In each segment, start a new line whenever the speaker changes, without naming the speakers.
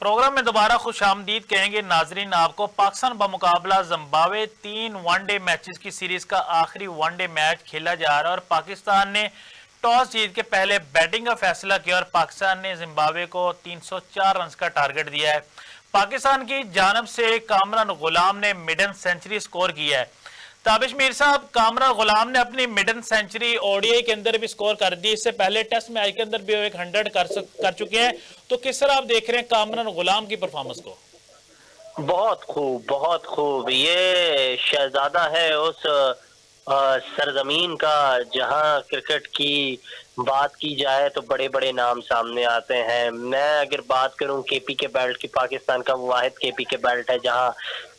Programme में दोबारा खुशामदीद कहेंगे नाजरीन आपको। पाकिस्तान बमुकाबला जिम्बाब्वे 3 वनडे मैचेस की सीरीज का आखिरी वनडे मैच खेला जा रहा है और पाकिस्तान ने टॉस जीत के पहले बैटिंग का फैसला किया और पाकिस्तान ने जिम्बाब्वे को 304 रन का टारगेट दिया है। पाकिस्तान की जानब से कामरान गुलाम ने मिडन सेंचुरी स्कोर किया है। ताबिश मीर साहब, कामरान गुलाम ने अपनी मिडन सेंचुरी ओडीआई के अंदर भी स्कोर कर दी, इससे पहले टेस्ट मैच के अंदर भी वो एक 100 कर चुके हैं। तो किस तरह आप देख रहे हैं कामरान गुलाम की परफॉर्मेंस को?
बहुत खूब, बहुत खूब। ये शहजादा है उस सरजमीन का जहां क्रिकेट की बात की जाए तो बड़े बड़े नाम सामने आते हैं। मैं अगर बात करूं केपी के बेल्ट की, पाकिस्तान का वो वाहिद केपी के बेल्ट है जहां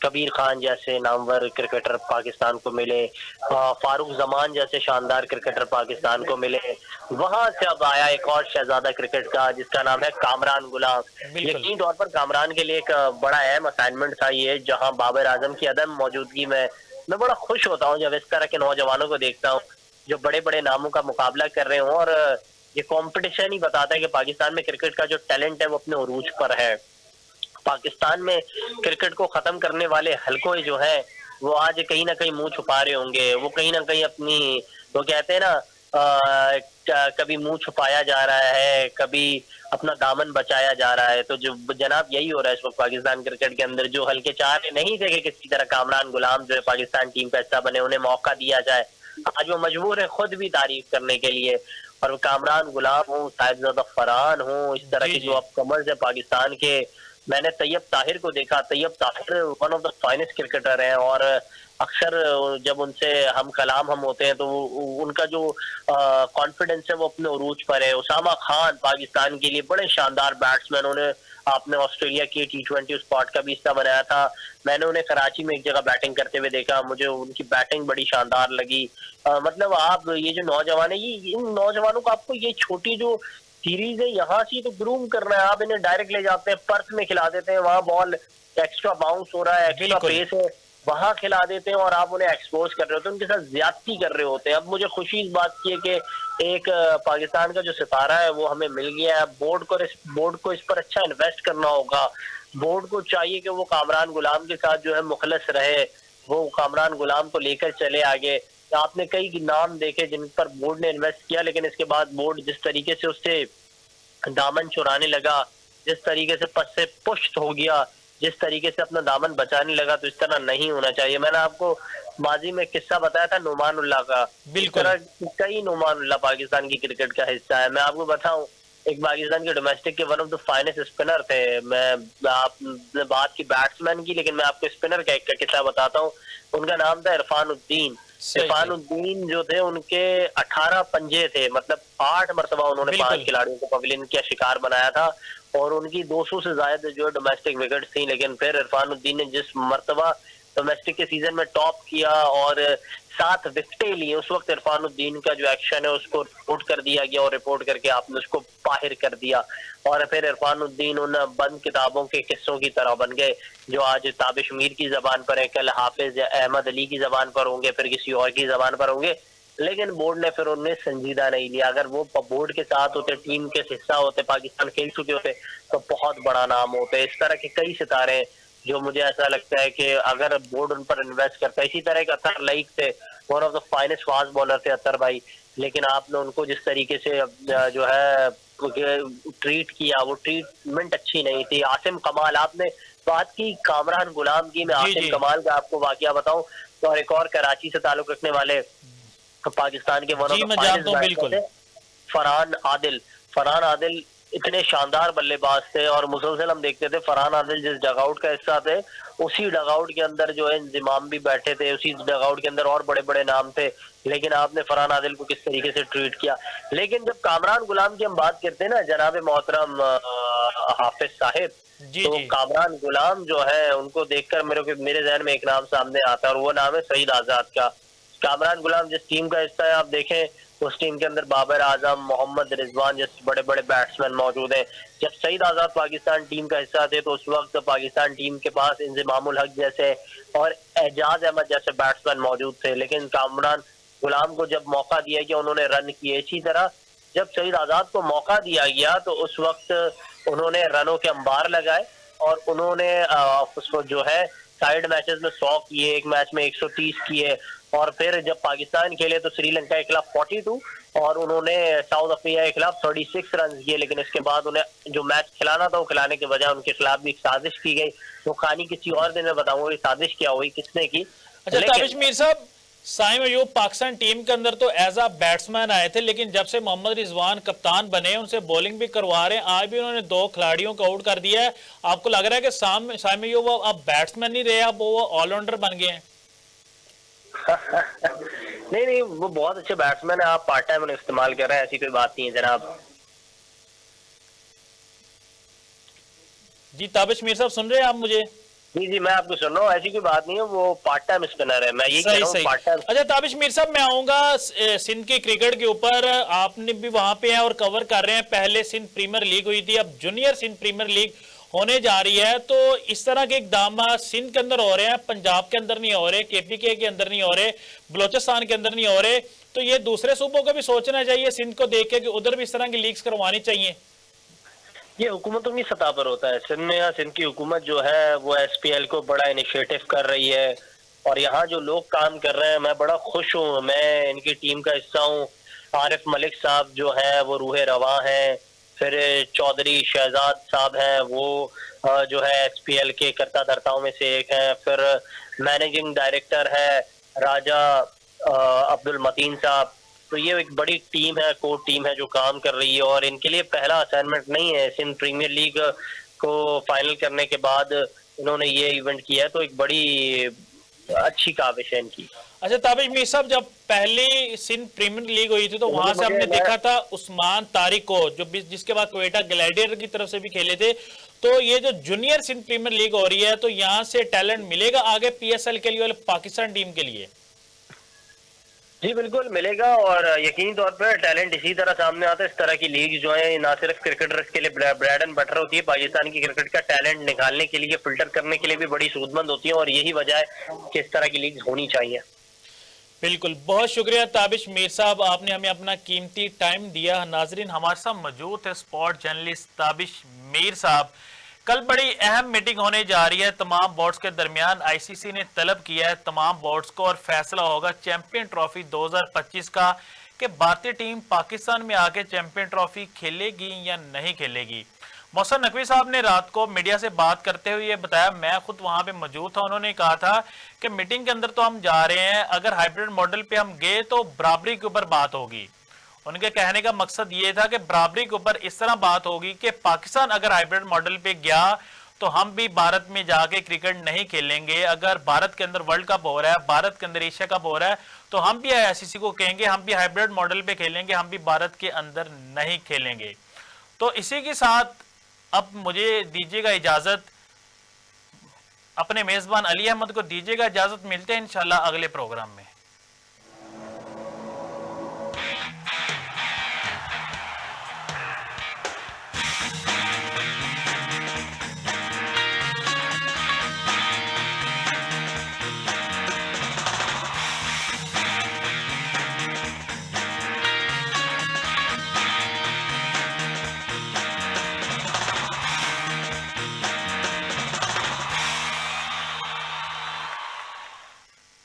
कबीर खान जैसे नामवर क्रिकेटर पाकिस्तान को मिले, फारूक जमान जैसे शानदार क्रिकेटर पाकिस्तान को मिले। वहां से अब आया एक और शहजादा क्रिकेट का जिसका नाम है कामरान गुलाम। यकीन तौर पर कामरान के लिए एक बड़ा अहम असाइनमेंट था ये, जहां बाबर आजम की अदम मौजूदगी में मैं बड़ा खुश होता हूँ जब इस तरह के नौजवानों को देखता हूँ जो बड़े बड़े नामों का मुकाबला कर रहे हों। और ये कंपटीशन ही बताता है कि पाकिस्तान में क्रिकेट का जो टैलेंट है वो अपने उरूज पर है। पाकिस्तान में क्रिकेट को खत्म करने वाले हलकों जो है वो आज कहीं ना कहीं मुंह छुपा रहे होंगे। वो कहीं ना कहीं अपनी, वो कहते हैं ना, कभी मुंह छुपाया जा रहा है, कभी अपना दामन बचाया जा रहा है। तो जो जनाब यही हो रहा है इस वक्त पाकिस्तान क्रिकेट के अंदर। जो हल्के चाह रहे नहीं थे कि किसी तरह कामरान गुलाम जो है पाकिस्तान टीम का हिस्सा बने, उन्हें मौका दिया जाए, आज वो मजबूर है खुद भी तारीफ करने के लिए। और कामरान गुलाम हो, साहिबजादा फरहान हो, इस तरह के जो अब कमर्स है पाकिस्तान के। मैंने तैयब ताहिर को देखा। Tayyab Tahir one of the finest cricketer हैं और अक्सर जब उनसे हम कलाम हम होते हैं तो उनका जो कॉन्फिडेंस है वो अपने उरूज पर है। उसामा खान पाकिस्तान के लिए बड़े शानदार बैट्समैन। उन्हें आपने ऑस्ट्रेलिया की T20 स्क्वाड का भी हिस्सा बनाया था। मैंने उन्हें कराची में एक जगह बैटिंग करते हुए देखा, मुझे उनकी बैटिंग बड़ी शानदार लगी। मतलब आप ये जो नौजवान है, ये इन नौजवानों को आपको ये छोटी जो सीरीज है यहाँ से तो ग्रूम करना है। आप इन्हें डायरेक्ट ले जाते हैं, पर्थ में खिला देते हैं, वहां बॉल एक्स्ट्रा बाउंस हो रहा है, एक्स्ट्रा पेस है, वहां खिला देते हैं और आप उन्हें एक्सपोज कर रहे होते हैं, उनके साथ ज्यादती कर रहे होते हैं। अब मुझे खुशी इस बात की है कि एक पाकिस्तान का जो सितारा है वो हमें मिल गया है। बोर्ड को इस पर अच्छा इन्वेस्ट करना होगा। बोर्ड को चाहिए कि वो कामरान गुलाम के साथ जो है मुखलस रहे, वो कामरान गुलाम को लेकर चले आगे। आपने कई नाम देखे जिन पर बोर्ड ने इन्वेस्ट किया, लेकिन इसके बाद बोर्ड जिस तरीके से उससे दामन चुराने लगा, जिस तरीके से पस से पुष्ट हो गया, जिस तरीके से अपना दामन बचाने लगा, तो इस तरह नहीं होना चाहिए। मैंने आपको माजी में किस्सा बताया था नुमानुल्लाह का। इस तरह कई नुमानुल्लाह पाकिस्तान की क्रिकेट का हिस्सा है। मैं आपको बताऊं, एक पाकिस्तान के डोमेस्टिक के one of the finest spinner थे। आपने बात की बैट्समैन की, लेकिन मैं आपको स्पिनर का एक किस्सा बताता हूँ। उनका नाम था इरफान उद्दीन। इरफान उद्दीन जो थे उनके 18 पंजे थे, मतलब 8 मरतबा उन्होंने 5 खिलाड़ियों को पवेलियन का शिकार बनाया था और उनकी 200 से ज्यादा जो है डोमेस्टिक विकेट थी। लेकिन फिर इरफान उद्दीन ने जिस मरतबा डोमेस्टिक के सीजन में टॉप किया और 7 विकेटें ली, उस वक्त इरफान उद्दीन का जो एक्शन है उसको रिपोर्ट कर दिया गया और रिपोर्ट करके आपने उसको बाहर कर दिया। और फिर इरफान उद्दीन उन बंद किताबों के किस्सों की तरह बन गए जो आज ताबिश मीर की जबान पर है, कल हाफिज या अहमद अली की जबान पर होंगे, फिर किसी और की जबान पर होंगे। लेकिन बोर्ड ने फिर उन्हें संजीदा नहीं लिया। अगर वो बोर्ड के साथ होते, टीम के हिस्सा होते, पाकिस्तान खेल चुके होते तो बहुत बड़ा नाम होते। इस तरह के कई सितारे जो मुझे ऐसा लगता है कि अगर बोर्ड उन पर इन्वेस्ट करता है। इसी तरह के अतर लाइक थे, one of the finest fast bowler थे अतर भाई, लेकिन आपने उनको जिस तरीके से जो है ट्रीट किया, वो ट्रीटमेंट अच्छी नहीं थी। आसिम कमाल, आपने बात की कामरान गुलाम की, मैं आसिम कमाल का आपको वाकया बताऊं तो, और एक और कराची से ताल्लुक रखने वाले पाकिस्तान के one of the finest Farhan Adil इतने शानदार बल्लेबाज थे और मुसलसल हम देखते थे फरहान आदिल जिस डगआउट का हिस्सा थे उसी डगआउट के अंदर जो है इंजिमाम भी बैठे थे, उसी डगआउट के अंदर और बड़े बड़े नाम थे। लेकिन आपने फरहान आदिल को किस तरीके से ट्रीट किया। लेकिन जब कामरान गुलाम की हम बात करते हैं ना जनाब मोहतरम हाफिज साहिब, तो कामरान गुलाम जो है उनको देखकर मेरे जहन में एक नाम सामने आता है और वो नाम है सईद आजाद का। कामरान गुलाम जिस टीम का हिस्सा है, आप देखें उस टीम के अंदर बाबर आजम, मोहम्मद रिजवान जैसे बड़े बड़े बैट्समैन मौजूद हैं। जब सईद आजाद पाकिस्तान टीम का हिस्सा थे तो उस वक्त पाकिस्तान टीम के पास इंजिमामुल हक जैसे और एजाज अहमद जैसे बैट्समैन मौजूद थे। लेकिन कामरान गुलाम को जब मौका दिया गया उन्होंने रन किए। इसी तरह जब सईद आजाद को मौका दिया गया तो उस वक्त उन्होंने रनों के अंबार लगाए और उन्होंने उसको जो है साइड मैचेस में 100 किए, एक मैच में 130 किए, और फिर जब पाकिस्तान खेले तो श्रीलंका के खिलाफ 42 और उन्होंने साउथ अफ्रीका के खिलाफ 36 रन किए। लेकिन इसके बाद उन्हें जो मैच खिलाना था वो खिलाने के बजाय उनके खिलाफ भी एक साजिश की गई। तो कहानी किसी और दिन में बताऊंगा ये साजिश क्या हुई, किसने की।
अच्छा ताबिश मीर साहब, साइम अयूब पाकिस्तान टीम के अंदर तो एज अ बैट्समैन आए थे, लेकिन जब से मोहम्मद रिजवान कप्तान बने उनसे बॉलिंग भी करवा रहे हैं। आज भी उन्होंने 2 खिलाड़ियों को आउट कर दिया है। आपको लग रहा है कि साइम अयूब अब बैट्समैन नहीं रहे, अब वो ऑलराउंडर बन गए हैं?
नहीं नहीं, वो बहुत अच्छे बैट्समैन है, आप पार्ट टाइम उन्हें इस्तेमाल कर रहे हैं, ऐसी कोई बात नहीं है जनाब।
जी ताबिश मीर साहब, सुन रहे हैं आप मुझे?
जी जी, मैं आपको सुन रहा हूँ, ऐसी कोई बात नहीं है, वो पार्ट टाइम स्पिनर है, मैं ये कह रहा हूँ पार्ट टाइम।
अच्छा ताबिश मीर साहब, मैं आऊंगा सिंध के क्रिकेट के ऊपर। आपने भी वहां पे है और कवर कर रहे हैं। पहले सिंध प्रीमियर लीग हुई थी, अब जूनियर सिंध प्रीमियर लीग होने जा रही है। तो इस तरह के इकदाम सिंध के अंदर हो रहे हैं, पंजाब के अंदर नहीं हो रहे, केपीके के अंदर नहीं हो रहे, बलोचिस्तान के अंदर नहीं हो रहे। तो ये दूसरे सूबों को भी सोचना चाहिए सिंध को देख के कि उधर भी इस तरह की लीग्स करवानी चाहिए।
ये हुकूमतों की सतह पर होता है। सिंध में या सिंध की हुकूमत जो है वो एसपीएल को बड़ा इनिशिएटिव कर रही है और यहाँ जो लोग काम कर रहे हैं, मैं बड़ा खुश हूँ, मैं इनकी टीम का हिस्सा हूँ। आरिफ मलिक साहब जो है वो रूहे रवा हैं, फिर चौधरी शहजाद साहब हैं, वो जो है एसपीएल के कर्ता धर्ताओं में से एक हैं। फिर मैनेजिंग डायरेक्टर है राजा अब्दुल मतीन साहब। तो ये एक बड़ी टीम है, कोर टीम है जो काम कर रही है और इनके लिए पहला असाइनमेंट नहीं है। सिंध प्रीमियर लीग को फाइनल करने के बाद इन्होंने ये इवेंट किया है, तो एक बड़ी अच्छी काविश है इनकी।
अच्छा ताबिश मीर साहब, जब पहली सिंध प्रीमियर लीग हुई थी तो वहां से हमने देखा था उस्मान तारिक को, जो जिसके बाद क्वेटा ग्लैडिएटर की तरफ से भी खेले थे। तो ये जो जूनियर सिंध प्रीमियर लीग हो रही है, तो यहाँ से टैलेंट मिलेगा आगे पीएसएल के लिए और पाकिस्तान टीम के लिए?
जी बिल्कुल मिलेगा और यकीनी तौर पर टैलेंट इसी तरह सामने आता है। इस तरह की लीग जो है ना सिर्फ क्रिकेटर्स के लिए ब्रेड एंड बटर होती है, पाकिस्तान की क्रिकेट का टैलेंट निकालने के लिए, फिल्टर करने के लिए भी बड़ी सूदमंद होती है और यही वजह है कि इस तरह की लीग होनी चाहिए।
बिल्कुल, बहुत शुक्रिया ताबिश मीर साहब, आपने हमें अपना कीमती टाइम दिया। नाजरीन, हमारे साथ मौजूद है स्पोर्ट जर्नलिस्ट ताबिश मीर साहब। कल बड़ी अहम मीटिंग होने जा रही है तमाम बोर्ड्स के दरमियान। आईसीसी ने तलब किया है तमाम बोर्ड्स को और फैसला होगा चैंपियन ट्रॉफी 2025 का कि भारतीय टीम पाकिस्तान में आके चैंपियन ट्रॉफी खेलेगी या नहीं खेलेगी। मोहसिन नकवी साहब ने रात को मीडिया से बात करते हुए ये बताया, मैं खुद वहां पे मौजूद था, उन्होंने कहा था कि मीटिंग के अंदर तो हम जा रहे हैं, अगर हाइब्रिड मॉडल पे हम गए तो बराबरी के ऊपर बात होगी। उनके कहने का मकसद ये था कि बराबरी के ऊपर इस तरह बात होगी कि पाकिस्तान अगर हाइब्रिड मॉडल पे गया तो हम भी भारत में जाके क्रिकेट नहीं खेलेंगे। अगर भारत के अंदर वर्ल्ड कप हो रहा है, भारत के अंदर एशिया कप हो रहा है, तो हम भी आईसीसी को कहेंगे हम भी हाइब्रिड मॉडल पे खेलेंगे, हम भी भारत के अंदर नहीं खेलेंगे। तो इसी के साथ अब मुझे दीजिएगा इजाजत, अपने मेजबान अली अहमद को दीजिएगा इजाजत। मिलते हैं इंशाल्लाह अगले प्रोग्राम में।